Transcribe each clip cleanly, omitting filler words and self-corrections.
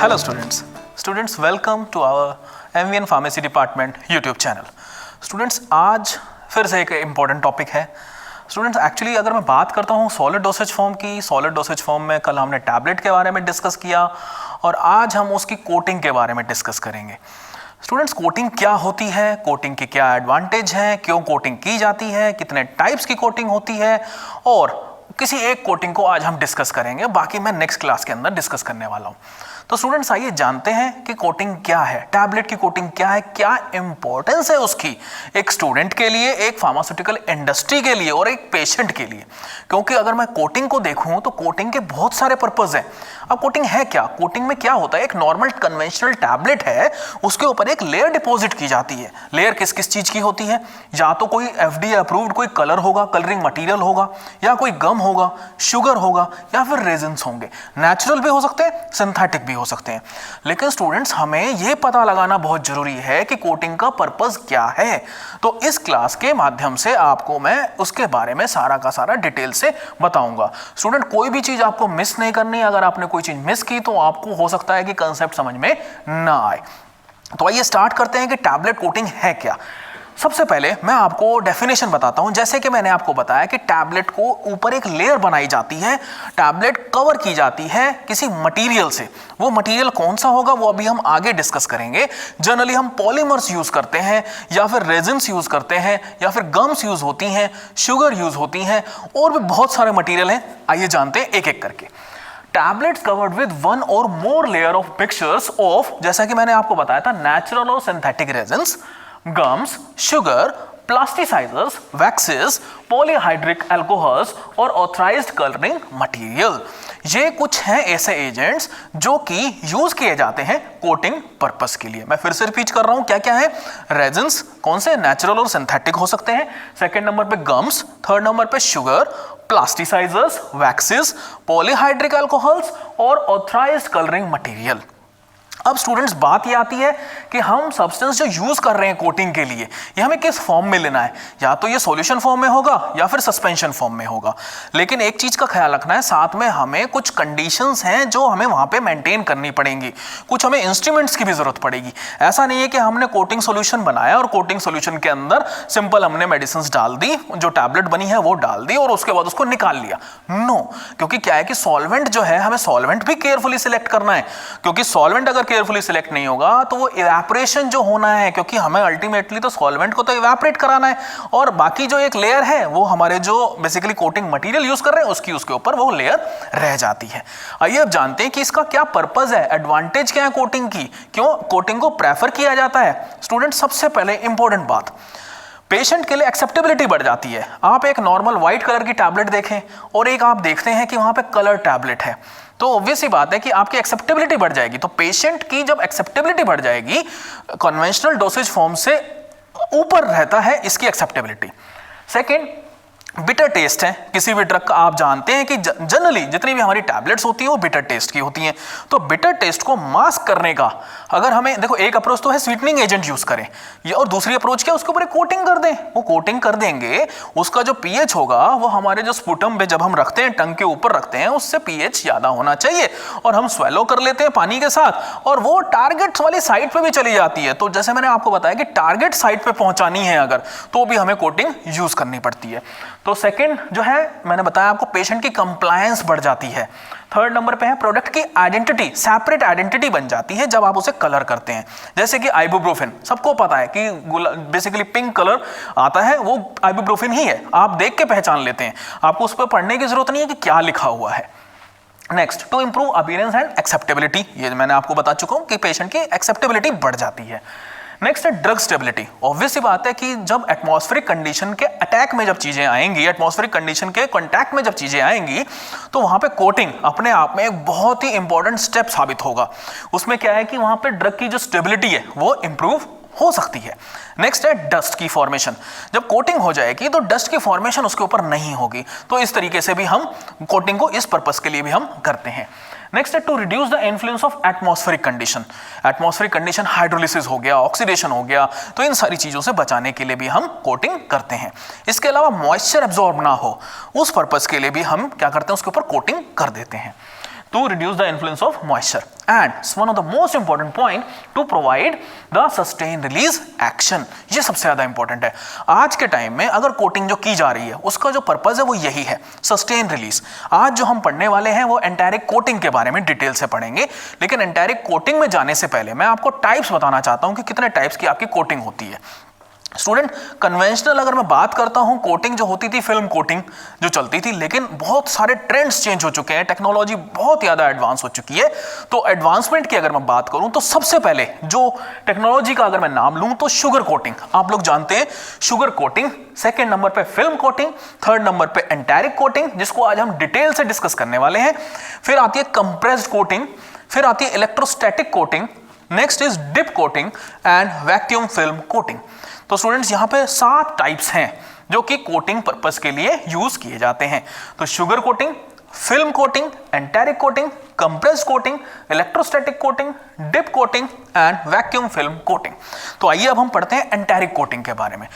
Hello students welcome to our MVN Pharmacy Department YouTube channel. Students आज फिर से एक इम्पॉर्टेंट टॉपिक है. स्टूडेंट्स एक्चुअली अगर मैं बात करता हूँ सॉलिड डोसेज फॉर्म की, सॉलिड डोसेज फॉर्म में कल हमने टैबलेट के बारे में डिस्कस किया और आज हम उसकी कोटिंग के बारे में डिस्कस करेंगे. स्टूडेंट्स कोटिंग क्या होती है, कोटिंग के क्या एडवांटेज हैं, क्यों कोटिंग की जाती है, कितने टाइप्स की कोटिंग होती है और किसी एक कोटिंग को आज हम डिस्कस करेंगे, बाकी मैं नेक्स्ट क्लास के अंदर डिस्कस करने वाला हूँ. तो स्टूडेंट्स आइए जानते हैं कि कोटिंग क्या है, टैबलेट की कोटिंग क्या है, क्या इंपॉर्टेंस है उसकी एक स्टूडेंट के लिए, एक फार्मास्यूटिकल इंडस्ट्री के लिए और एक पेशेंट के लिए. क्योंकि अगर मैं कोटिंग को देखूं तो कोटिंग के बहुत सारे पर्पस हैं. अब कोटिंग है क्या, कोटिंग में क्या होता है, एक नॉर्मल कन्वेंशनल टैबलेट है उसके ऊपर एक लेयर डिपॉजिट की जाती है. लेयर किस किस चीज की होती है, या तो कोई FDA अप्रूव्ड कोई कलर होगा, कलरिंग मटेरियल होगा, या कोई गम होगा, शुगर होगा, या फिर रेजिन्स होंगे. नेचुरल भी हो सकते हैं, सिंथेटिक भी हो सकते हैं. लेकिन स्टूडेंट्स हमें यह पता लगाना बहुत जरूरी है कि कोटिंग का पर्पस क्या है. तो इस क्लास के माध्यम से आपको मैं उसके बारे में सारा का सारा डिटेल से बताऊंगा. स्टूडेंट कोई भी चीज आपको मिस नहीं करनी. अगर आपने कोई चीज मिस की तो आपको हो सकता है कि कंसेप्ट समझ में ना आए. तो आइए स्टार्ट करते हैं कि टैबलेट कोटिंग है क्या. सबसे पहले मैं आपको डेफिनेशन बताता हूं. जैसे कि मैंने आपको बताया कि टैबलेट को ऊपर एक लेयर बनाई जाती है, टैबलेट कवर की जाती है किसी मटेरियल से. वो मटेरियल कौन सा होगा वो अभी हम आगे डिस्कस करेंगे. जनरली हम पॉलीमर्स यूज करते हैं, या फिर रेजिन्स यूज करते हैं, या फिर गम्स यूज होती हैं, शुगर यूज होती हैं, और भी बहुत सारे मटेरियल हैं. आइए जानते हैं एक एक करके. टैबलेट्स कवर्ड विद वन और more layer of mixtures of, जैसा कि मैंने आपको बताया था, नेचुरल और synthetic resins, gums, sugar, plasticisers, waxes, polyhydric alcohols और ऑथराइज्ड कलरिंग मटेरियल. ये कुछ हैं ऐसे एजेंट्स जो कि यूज किए जाते हैं कोटिंग पर्पस के लिए. मैं फिर से रिपीट कर रहा हूं क्या क्या है. रेजिन्स कौन से, नेचुरल और सिंथेटिक हो सकते हैं. सेकंड नंबर पे गम्स, थर्ड नंबर पे sugar, plasticisers, waxes, polyhydric alcohols और ऑथराइज्ड कलरिंग मटेरियल. अब स्टूडेंट्स बात ये आती है कि हम सब्सटेंस जो यूज कर रहे हैं कोटिंग के लिए, ये हमें किस फॉर्म में लेना है. या तो ये सॉल्यूशन फॉर्म में होगा या फिर सस्पेंशन फॉर्म में होगा. लेकिन एक चीज का ख्याल रखना है, साथ में हमें कुछ कंडीशंस हैं जो हमें वहां पे मेंटेन करनी पड़ेंगी. कुछ हमें इंस्ट्रूमेंट्स की भी जरूरत पड़ेगी. ऐसा नहीं है कि हमने कोटिंग सॉल्यूशन बनाया और कोटिंग सॉल्यूशन के अंदर सिंपल हमने मेडिसिन डाल दी, जो टैबलेट बनी है वो डाल दी और उसके बाद उसको निकाल लिया. नो, क्योंकि क्या है कि सॉल्वेंट जो है, हमें सॉल्वेंट भी केयरफुली सिलेक्ट करना है. क्योंकि सॉल्वेंट अगर केयरफुली सिलेक्ट नहीं होगा तो वो इवेपोरेशन जो होना है, क्योंकि हमें अल्टीमेटली तो सॉल्वेंट को तो इवेपोरेट कराना है और बाकी जो एक लेयर है वो हमारे जो बेसिकली कोटिंग मटेरियल यूज कर रहे हैं उसके ऊपर वो लेयर रह जाती है. आइए अब जानते हैं कि इसका क्या पर्पस है, एडवांटेज क्या है कोटिंग की, क्यों कोटिंग को प्रेफर किया जाता है. स्टूडेंट सबसे पहले इंपॉर्टेंट बात, पेशेंट के लिए एक्सेप्टेबिलिटी बढ़ जाती है. आप एक नॉर्मल व्हाइट कलर की टैबलेट देखें और एक आप देखते हैं कि वहां पे कलर टैबलेट है, तो ऑब्वियस ही बात है कि आपकी एक्सेप्टेबिलिटी बढ़ जाएगी. तो पेशेंट की जब एक्सेप्टेबिलिटी बढ़ जाएगी, कन्वेंशनल डोसेज फॉर्म से ऊपर रहता है इसकी एक्सेप्टेबिलिटी. सेकेंड, बिटर टेस्ट है किसी भी ड्रग का. आप जानते हैं कि जनरली जितनी भी हमारी टैबलेट्स होती हैं वो बिटर टेस्ट की होती हैं. तो बिटर टेस्ट को मास्क करने का, अगर हमें देखो, एक अप्रोच तो है स्वीटनिंग एजेंट यूज करें, ये, और दूसरी अप्रोच क्या, उसके ऊपर एक कोटिंग कर दें. वो कोटिंग कर देंगे, उसका जो पीएच होगा वो हमारे जो स्पुटम पे जब हम रखते हैं, टंग के ऊपर रखते हैं, उससे पीएच ज्यादा होना चाहिए और हम स्वेलो कर लेते हैं पानी के साथ और वो टारगेट वाली साइट पे भी चली जाती है. तो जैसे मैंने आपको बताया कि टारगेट साइट पे पहुंचानी है अगर, तो भी हमें कोटिंग यूज करनी पड़ती है. तो सेकंड जो है, मैंने बताया आपको, पेशेंट की कंप्लायंस बढ़ जाती है. थर्ड नंबर पे है प्रोडक्ट की आइडेंटिटी, सेपरेट आइडेंटिटी बन जाती है जब आप उसे कलर करते हैं. जैसे कि आइबुप्रोफेन, सबको पता है कि बेसिकली पिंक कलर आता है, वो आइबुप्रोफेन ही है. आप देख के पहचान लेते हैं, आपको उस पर पढ़ने की जरूरत नहीं है कि क्या लिखा हुआ है. Next, to improve appearance and acceptability, ये मैंने आपको बता चुका हूं कि पेशेंट की एक्सेप्टेबिलिटी बढ़ जाती है. नेक्स्ट है ड्रग स्टेबिलिटी. ऑब्वियस सी बात है कि जब एटमॉस्फेरिक कंडीशन के अटैक में जब चीजें आएंगी, एटमॉस्फेरिक कंडीशन के कांटेक्ट में जब चीजें आएंगी, तो वहां पे कोटिंग अपने आप में एक बहुत ही इंपॉर्टेंट स्टेप साबित होगा. उसमें क्या है कि वहां पे ड्रग की जो स्टेबिलिटी है वो इंप्रूव हो सकती है. नेक्स्ट है डस्ट की फॉर्मेशन. जब कोटिंग हो जाएगी तो डस्ट की फॉर्मेशन उसके ऊपर नहीं होगी. तो इस तरीके से भी हम कोटिंग को इस पर्पस के लिए भी हम करते हैं. नेक्स्ट है to reduce the influence of atmospheric condition. Atmospheric condition, hydrolysis हो गया, ऑक्सीडेशन हो गया, तो इन सारी चीजों से बचाने के लिए भी हम कोटिंग करते हैं. इसके अलावा मॉइस्चर एब्जॉर्ब ना हो, उस पर्पस के लिए भी हम क्या करते हैं, उसके ऊपर कोटिंग कर देते हैं. to reduce the influence of moisture, and it's one of the most important point to provide the sustained release action. ये सबसे ज़्यादा इंपॉर्टेंट है आज के टाइम में। अगर कोटिंग जो की जा रही है उसका जो पर्पज है वो यही है, सस्टेन रिलीज। आज जो हम पढ़ने वाले हैं वो एंटायरिक कोटिंग के बारे में डिटेल से पढ़ेंगे, लेकिन एंटायरिक कोटिंग में जाने से पहले मैं आपको टाइप्स बताना चाहता हूँ कि कितने टाइप्स की आपकी कोटिंग होती है। स्टूडेंट, कन्वेंशनल अगर मैं बात करता हूं, कोटिंग जो होती थी फिल्म कोटिंग जो चलती थी, लेकिन बहुत सारे ट्रेंड्स चेंज हो चुके हैं, टेक्नोलॉजी बहुत ज़्यादा एडवांस हो चुकी है। तो एडवांसमेंट की अगर मैं बात करूं तो सबसे पहले जो टेक्नोलॉजी का अगर मैं नाम लूं तो शुगर कोटिंग, आप लोग जानते हैं शुगर कोटिंग। सेकेंड नंबर पे फिल्म कोटिंग, थर्ड नंबर पे एंटायरिक कोटिंग जिसको आज हम डिटेल से डिस्कस करने वाले हैं। फिर आती है कंप्रेस्ड कोटिंग, फिर आती है electrostatic coating, next is dip coating and vacuum film coating. तो स्टूडेंट्स यहाँ पे 7 टाइप्स हैं जो कि कोटिंग पर्पस के लिए यूज किए जाते हैं। तो sugar coating, film coating, enteric coating, compressed coating, electrostatic coating, dip coating and vacuum film coating. तो आइए अब हम पढ़ते हैं एंटायरिक कोटिंग के बारे में।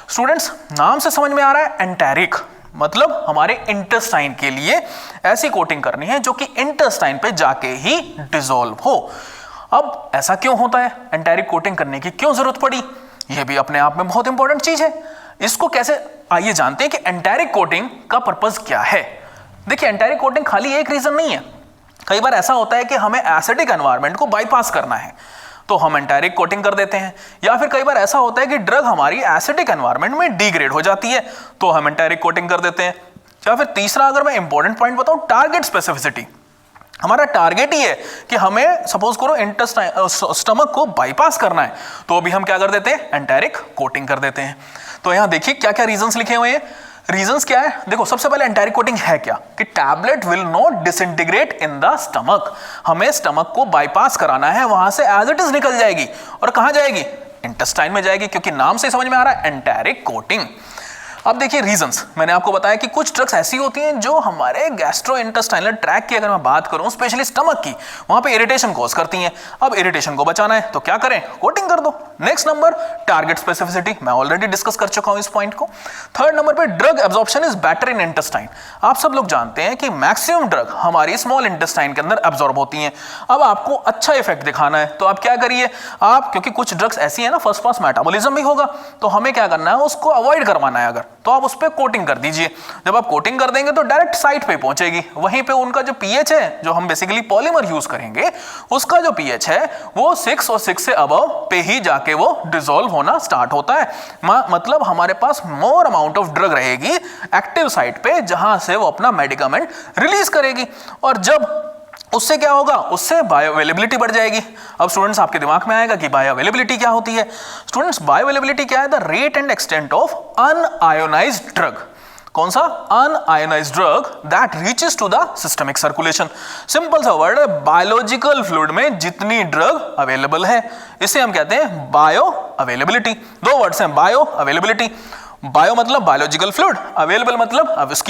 स्टूडेंट्स, नाम से समझ में आ रहा है एंटायरिक मतलब हमारे इंटेस्टाइन के लिए ऐसी कोटिंग करनी है जो कि इंटेस्टाइन पे जाके ही डिसॉल्व हो। अब ऐसा क्यों होता है, एंटायरिक कोटिंग करने की क्यों जरूरत पड़ी, यह भी अपने आप में बहुत इंपॉर्टेंट चीज है। इसको कैसे, आइए जानते हैं कि एंटायरिक कोटिंग का पर्पस क्या है। देखिए, एंटायरिक कोटिंग खाली एक रीजन नहीं है। कई बार ऐसा होता है कि हमें एसिडिक एनवायरनमेंट को बाईपास करना है तो हम एंटायरिक कोटिंग कर देते हैं, या फिर कई बार ऐसा होता है कि ड्रग हमारी एसिडिक एनवायरनमेंट में डिग्रेड हो जाती है तो हम एंटायरिक कोटिंग कर देते हैं। या फिर तीसरा अगर मैं इंपॉर्टेंट पॉइंट बताऊं, टारगेट स्पेसिफिसिटी। हमारा टारगेट ही है कि हमें सपोज करो इंटेस्टाइन स्टमक को बाईपास करना है तो अभी हम क्या कर देते हैं, एंटायरिक कोटिंग कर देते हैं। तो यहां देखिए क्या क्या रीजंस लिखे हुए हैं। रीजंस क्या है, देखो सबसे पहले एंटायरिक कोटिंग है क्या कि tablet will not disintegrate in the stomach. हमें स्टमक को बाईपास कराना है, वहां से एज इट इज निकल जाएगी और कहां जाएगी, इंटेस्टाइन में जाएगी, क्योंकि नाम से समझ में आ रहा है एंटायरिक कोटिंग। अब देखिए रीजंस, मैंने आपको बताया कि कुछ ड्रग्स ऐसी होती हैं जो हमारे गैस्ट्रोइंटेस्टाइनल ट्रैक की अगर मैं बात करूं, स्पेशली स्टमक की, वहां पे इरिटेशन कॉज करती हैं। अब इरिटेशन को बचाना है तो क्या करें, कोटिंग कर दो। नेक्स्ट नंबर, टारगेट स्पेसिफिसिटी, मैं ऑलरेडी डिस्कस कर चुका हूं इस पॉइंट को। थर्ड नंबर पे, drug absorption is better in intestine. आप सब लोग जानते हैं कि मैक्सिमम ड्रग हमारी स्मॉल इंटेस्टाइन के अंदर एब्जॉर्ब होती हैं। अब आपको अच्छा इफेक्ट दिखाना है तो आप क्या करिए, आप क्योंकि कुछ ड्रग्स ऐसी है ना फर्स्ट पास मेटाबॉलिज्म भी होगा तो हमें क्या करना है, उसको अवॉइड करवाना है अगर, तो आप उस पर कोटिंग कर दीजिए। जब आप कोटिंग कर देंगे तो डायरेक्ट साइट पे पहुंचेगी, वहीं पे उनका जो पीएच है, जो हम बेसिकली पॉलीमर यूज करेंगे, उसका जो पीएच है वो 6 और 6 से अबव पे ही जाके वो डिसॉल्व होना स्टार्ट होता है। मतलब हमारे पास मोर अमाउंट ऑफ ड्रग रहेगी एक्टिव साइट पे जहां से वो अपना मेडिकामेंट रिलीज करेगी, और जब उससे क्या होगा, उससे बायो अवेलेबिलिटी बढ़ जाएगी। अब स्टूडेंट्स आपके दिमाग में आएगा कि बायो अवेलेबिलिटी क्या होती है। स्टूडेंट्स, बायो अवेलेबिलिटी क्या है, the rate and extent of unionised drug. कौन सा, unionised drug that reaches to the systemic circulation. Simple सा वर्ड है, बायोलॉजिकल फ्लूइड में जितनी ड्रग अवेलेबल है इसे हम कहते हैं बायो अवेलेबिलिटी। दो वर्ड्स हैं, बायो अवेलेबिलिटी। बायो मतलब बायोलॉजिकल फ्लूइड, अवेलेबल मतलब अब इसकी